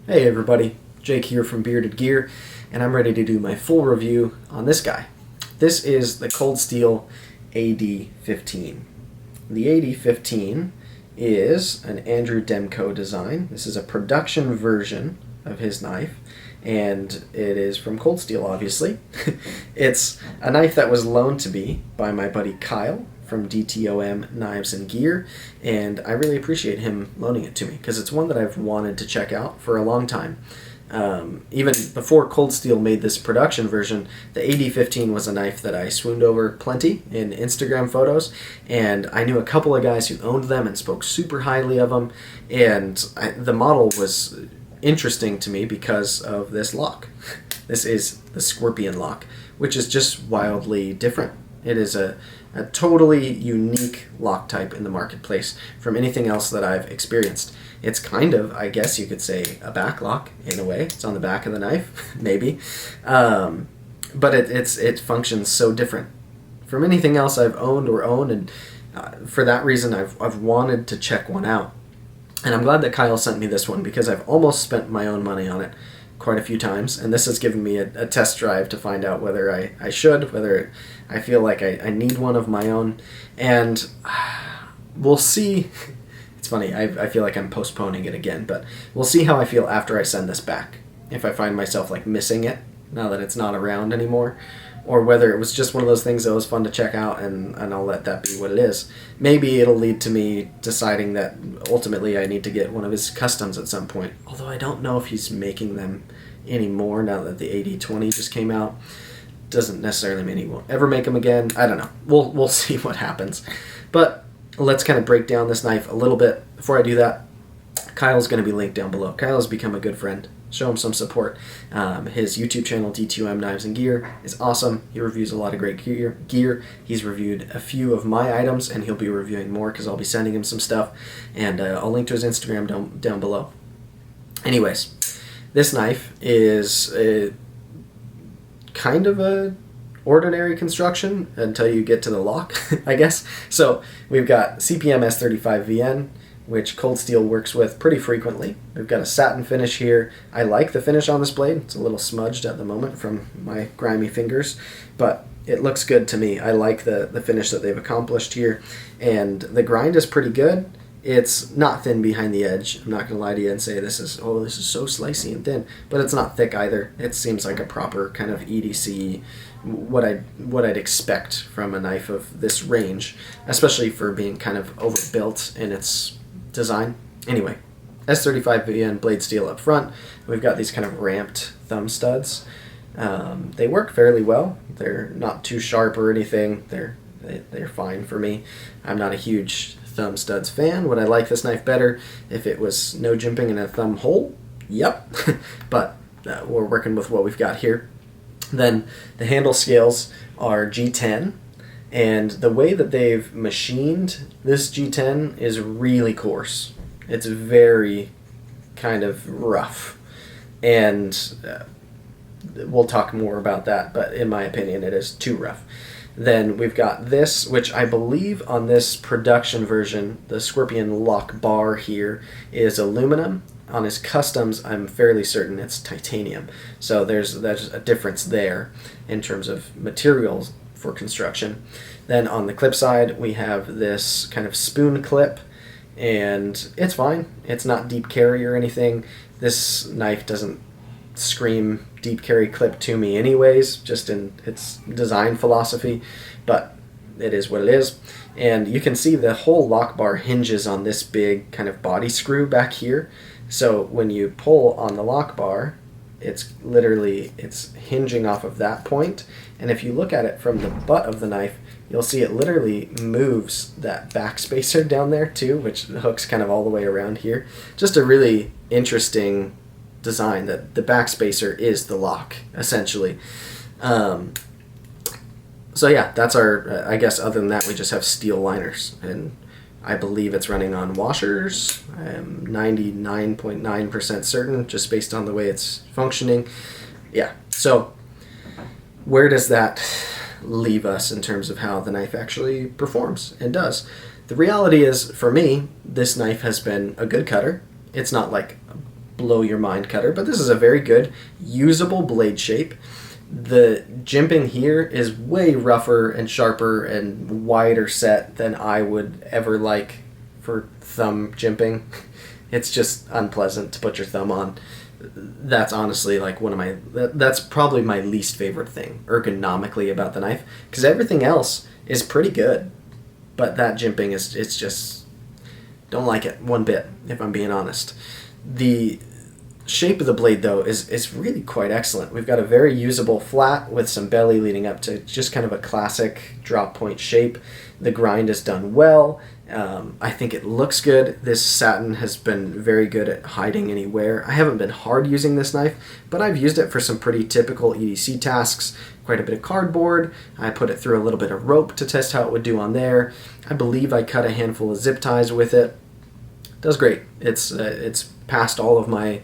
Hey everybody, Jake here from Bearded Gear, and I'm ready to do my full review on this guy. This is the Cold Steel AD15. The AD15 is an Andrew Demko design. This is a production version of his knife, and it is from Cold Steel, obviously. It's a knife that was loaned to me by my buddy Kyle from DTOM Knives and Gear, and I really appreciate him loaning it to me because it's one that I've wanted to check out for a long time. Even before Cold Steel made this production version, the AD15 was a knife that I swooned over plenty in Instagram photos, and I knew a couple of guys who owned them and spoke super highly of them, and the model was interesting to me because of this lock. This is the Scorpion lock, which is just wildly different. It is a totally unique lock type in the marketplace from anything else that I've experienced. It's kind of, I guess you could say, a back lock in a way. It's on the back of the knife, maybe. But it functions so different from anything else I've owned or own, and for that reason I've wanted to check one out. And I'm glad that Kyle sent me this one because I've almost spent my own money on it quite a few times, and this has given me a test drive to find out whether I should, whether I feel like I need one of my own, and we'll see. It's funny, I feel like I'm postponing it again, but we'll see how I feel after I send this back. If I find myself like missing it now that it's not around anymore, or whether it was just one of those things that was fun to check out, and I'll let that be what it is. Maybe it'll lead to me deciding that ultimately I need to get one of his customs at some point, although I don't know if he's making them anymore now that the AD20 just came out. Doesn't necessarily mean he won't ever make them again. I don't know. We'll see what happens. But let's kind of break down this knife a little bit. Before I do that, Kyle's going to be linked down below. Kyle has become a good friend. Show him some support. His YouTube channel, DTOM Knives and Gear, is awesome. He reviews a lot of great gear. He's reviewed a few of my items, and he'll be reviewing more because I'll be sending him some stuff. And I'll link to his Instagram down below. Anyways, this knife is kind of a ordinary construction until you get to the lock, I guess. So we've got CPM S35VN, which Cold Steel works with pretty frequently. We've got a satin finish here. I like the finish on this blade. It's a little smudged at the moment from my grimy fingers, but it looks good to me. I like the finish that they've accomplished here, and the grind is pretty good. It's not thin behind the edge. I'm not going to lie to you and say this is so slicey and thin, but it's not thick either. It seems like a proper kind of EDC, what I'd expect from a knife of this range, especially for being kind of overbuilt in its design. Anyway, S35VN blade steel up front. We've got these kind of ramped thumb studs. They work fairly well. They're not too sharp or anything. They're fine for me. I'm not a huge thumb studs fan. Would I like this knife better if it was no jimping in a thumb hole? Yep. But we're working with what we've got here. Then the handle scales are G10, and the way that they've machined this G10 is really coarse. It's very kind of rough, and we'll talk more about that, but in my opinion it is too rough. Then we've got this, which I believe on this production version, the Scorpion lock bar here is aluminum. On his customs, I'm fairly certain it's titanium. So there's a difference there in terms of materials for construction. Then on the clip side, we have this kind of spoon clip, and it's fine. It's not deep carry or anything. This knife doesn't scream deep carry clip to me anyways, just in its design philosophy, but it is what it is. And you can see the whole lock bar hinges on this big kind of body screw back here. So when you pull on the lock bar, it's hinging off of that point, and if you look at it from the butt of the knife, you'll see it literally moves that back spacer down there too, which hooks kind of all the way around here. Just a really interesting design that the back spacer is the lock, essentially. So yeah, that's our, I guess other than that, we just have steel liners, and I believe it's running on washers. I am 99.9% certain, just based on the way it's functioning. Yeah, so where does that leave us in terms of how the knife actually performs and does? The reality is, for me, this knife has been a good cutter. It's not like blow your mind cutter, but this is a very good usable blade shape. The jimping here is way rougher and sharper and wider set than I would ever like for thumb jimping. It's just unpleasant to put your thumb on. That's honestly like that's probably my least favorite thing ergonomically about the knife, because everything else is pretty good, but that jimping it's just, don't like it one bit, if I'm being honest. The shape of the blade, though, is really quite excellent. We've got a very usable flat with some belly leading up to just kind of a classic drop point shape. The grind is done well. I think it looks good. This satin has been very good at hiding any wear. I haven't been hard using this knife, but I've used it for some pretty typical EDC tasks. Quite a bit of cardboard. I put it through a little bit of rope to test how it would do on there. I believe I cut a handful of zip ties with it. Does great. It's passed all of my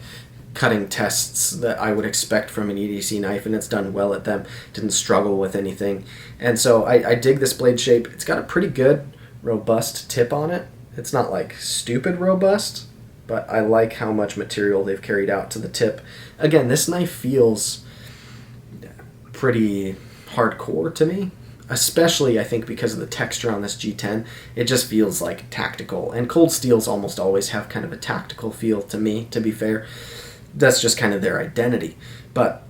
cutting tests that I would expect from an EDC knife, and it's done well at them. Didn't struggle with anything. And so I dig this blade shape. It's got a pretty good, robust tip on it. It's not like stupid robust, but I like how much material they've carried out to the tip. Again, this knife feels pretty hardcore to me, especially I think because of the texture on this G10. It just feels like tactical, and cold steels almost always have kind of a tactical feel to me, to be fair. That's just kind of their identity. But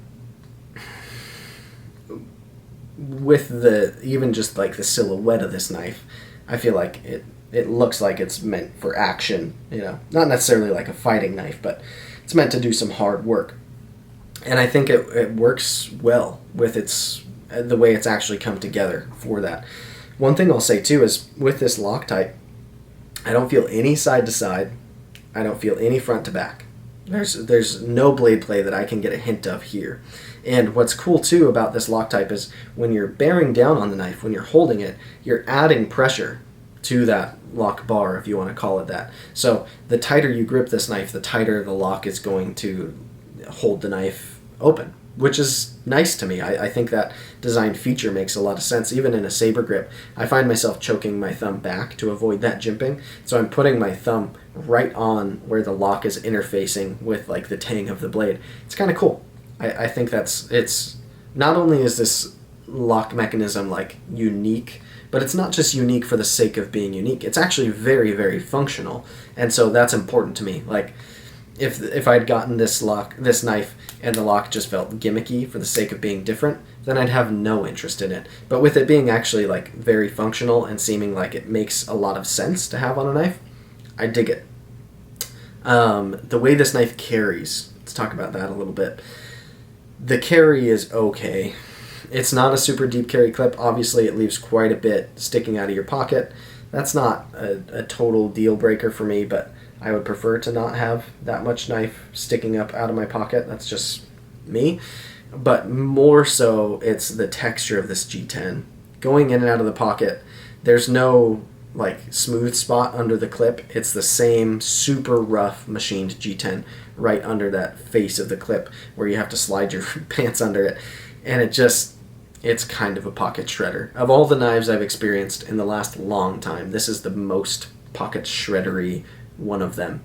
with the, even just like the silhouette of this knife, I feel like it looks like it's meant for action, you know, not necessarily like a fighting knife, but it's meant to do some hard work. And I think it works well with the way it's actually come together for that. One thing I'll say too is with this Loctite, I don't feel any side to side. I don't feel any front to back. There's no blade play that I can get a hint of here. And what's cool too about this Loctite is when you're bearing down on the knife, when you're holding it, you're adding pressure to that lock bar, if you want to call it that. So the tighter you grip this knife, the tighter the lock is going to hold the knife open, which is nice to me. I think that design feature makes a lot of sense. Even in a saber grip, I find myself choking my thumb back to avoid that jimping. So I'm putting my thumb right on where the lock is interfacing with like the tang of the blade. It's kind of cool. I think it's not only is this lock mechanism like unique, but it's not just unique for the sake of being unique. It's actually very, very functional. And so that's important to me. Like if I'd gotten this knife and the lock just felt gimmicky for the sake of being different, then I'd have no interest in it. But with it being actually like very functional and seeming like it makes a lot of sense to have on a knife, I dig it. The way this knife carries, let's talk about that a little bit. The carry is okay. It's not a super deep carry clip. Obviously, it leaves quite a bit sticking out of your pocket. That's not a total deal breaker for me, but I would prefer to not have that much knife sticking up out of my pocket. That's just me. But more so, it's the texture of this G10. Going in and out of the pocket, there's no like smooth spot under the clip. It's the same super rough machined G10 right under that face of the clip where you have to slide your pants under it. And it's kind of a pocket shredder. Of all the knives I've experienced in the last long time, this is the most pocket shreddery one of them.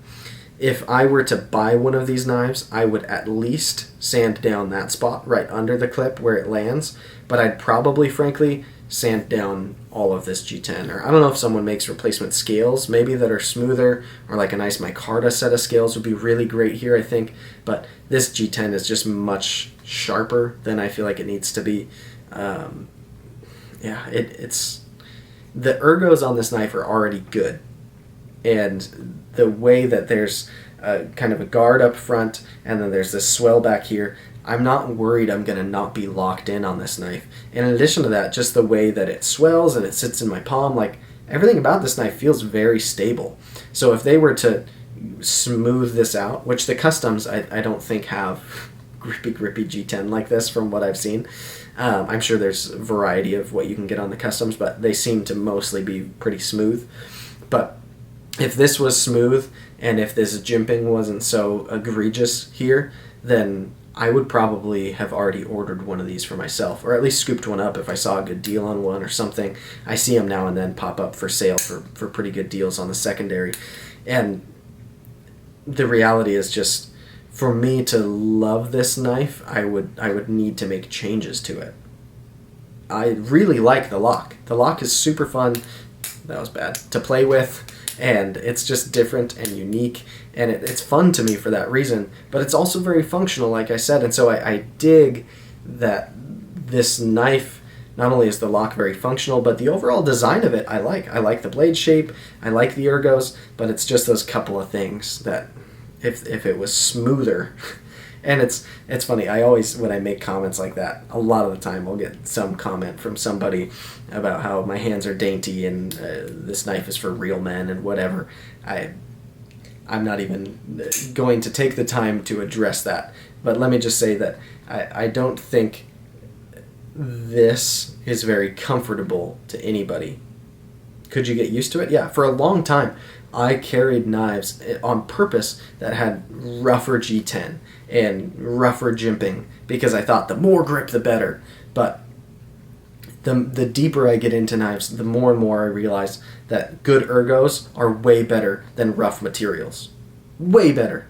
If I were to buy one of these knives, I would at least sand down that spot right under the clip where it lands, but I'd probably, frankly, sand down all of this G10. Or I don't know if someone makes replacement scales, maybe that are smoother, or like a nice micarta set of scales would be really great here, I think. But this G10 is just much sharper than I feel like it needs to be. It's the ergos on this knife are already good, and the way that there's kind of a guard up front and then there's this swell back here, I'm not worried I'm going to not be locked in on this knife. And in addition to that, just the way that it swells and it sits in my palm, like everything about this knife feels very stable. So if they were to smooth this out, which the customs I don't think have grippy G10 like this from what I've seen. I'm sure there's a variety of what you can get on the customs, but they seem to mostly be pretty smooth. But if this was smooth and if this jimping wasn't so egregious here, then I would probably have already ordered one of these for myself, or at least scooped one up if I saw a good deal on one or something. I see them now and then pop up for sale for pretty good deals on the secondary. And the reality is just for me to love this knife, I would need to make changes to it. I really like the lock. The lock is super fun. That was bad. To play with, and it's just different and unique, and it's fun to me for that reason, but it's also very functional, like I said, and so I dig that this knife, not only is the lock very functional, but the overall design of it I like. I like the blade shape, I like the ergos, but it's just those couple of things that if it was smoother. And it's funny, I always, when I make comments like that, a lot of the time I'll get some comment from somebody about how my hands are dainty and this knife is for real men and whatever. I'm not even going to take the time to address that. But let me just say that I don't think this is very comfortable to anybody. Could you get used to it? Yeah, for a long time I carried knives on purpose that had rougher G10 and rougher jimping because I thought the more grip the better. But the deeper I get into knives, the more and more I realize that good ergos are way better than rough materials. Way better.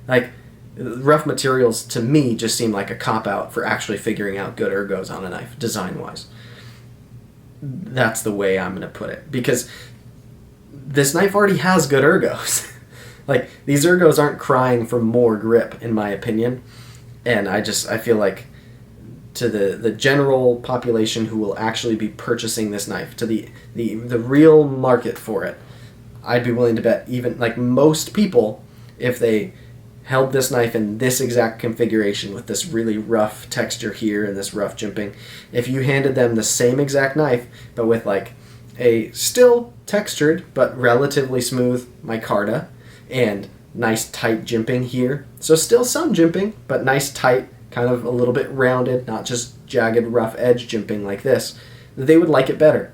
Like, rough materials to me just seem like a cop-out for actually figuring out good ergos on a knife, design-wise. That's the way I'm going to put it. Because this knife already has good ergos. Like, these ergos aren't crying for more grip, in my opinion. And I feel like to the general population who will actually be purchasing this knife, to the real market for it, I'd be willing to bet even, like, most people, if they held this knife in this exact configuration with this really rough texture here and this rough jimping, if you handed them the same exact knife, but with, like, a still textured but relatively smooth micarta and nice tight jimping here, so still some jimping, but nice tight, kind of a little bit rounded, not just jagged rough edge jimping like this, they would like it better.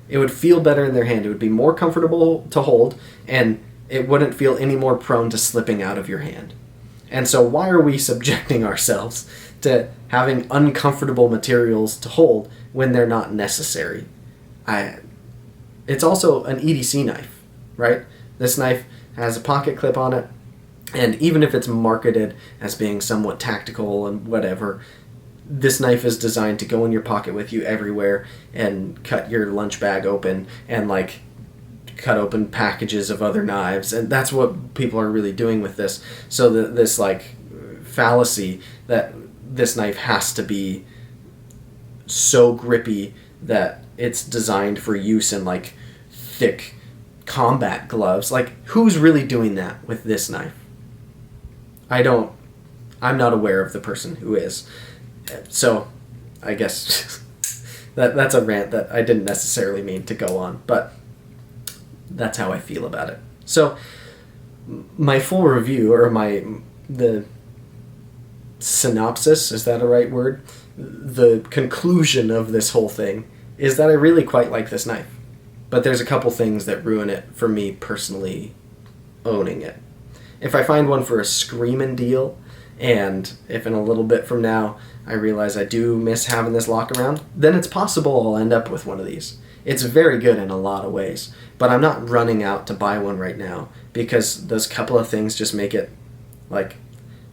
It would feel better in their hand. It would be more comfortable to hold, and it wouldn't feel any more prone to slipping out of your hand. And so why are we subjecting ourselves to having uncomfortable materials to hold when they're not necessary? It's also an EDC knife, right? This knife has a pocket clip on it, and even if it's marketed as being somewhat tactical and whatever, this knife is designed to go in your pocket with you everywhere and cut your lunch bag open and, like, cut open packages of other knives, and that's what people are really doing with this. So this, like, fallacy that this knife has to be so grippy that it's designed for use in, like, thick combat gloves. Like, who's really doing that with this knife? I'm not aware of the person who is. So I guess that's a rant that I didn't necessarily mean to go on, but that's how I feel about it. So my full review, or the synopsis, is that a right word? The conclusion of this whole thing is that I really quite like this knife. But there's a couple things that ruin it for me personally owning it. If I find one for a screamin' deal, and if in a little bit from now I realize I do miss having this lock around, then it's possible I'll end up with one of these. It's very good in a lot of ways, but I'm not running out to buy one right now because those couple of things just make it, like,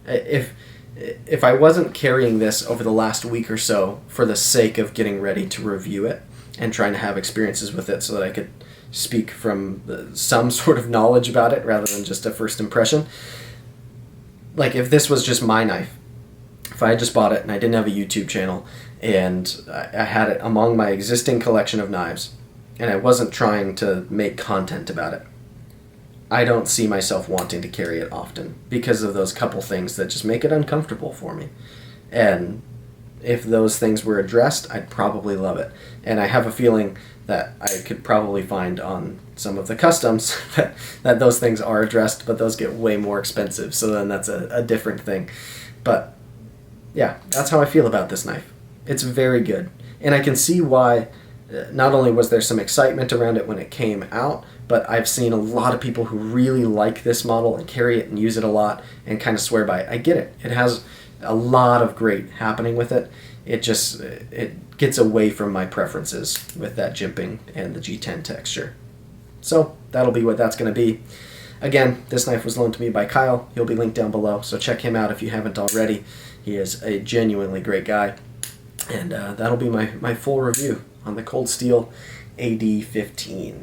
if I wasn't carrying this over the last week or so for the sake of getting ready to review it and trying to have experiences with it so that I could speak from some sort of knowledge about it rather than just a first impression, like, if this was just my knife, if I had just bought it and I didn't have a YouTube channel and I had it among my existing collection of knives and I wasn't trying to make content about it, I don't see myself wanting to carry it often because of those couple things that just make it uncomfortable for me. And if those things were addressed, I'd probably love it. And I have a feeling that I could probably find on some of the customs that those things are addressed, but those get way more expensive, so then that's a different thing. But yeah, that's how I feel about this knife. It's very good. And I can see why not only was there some excitement around it when it came out, but I've seen a lot of people who really like this model and carry it and use it a lot and kind of swear by it. I get it. It has a lot of great happening with it. It gets away from my preferences with that jimping and the G10 texture. So that'll be what that's going to be. Again, this knife was loaned to me by Kyle. He'll be linked down below, so check him out if you haven't already. He is a genuinely great guy. And that'll be my full review on the Cold Steel AD15.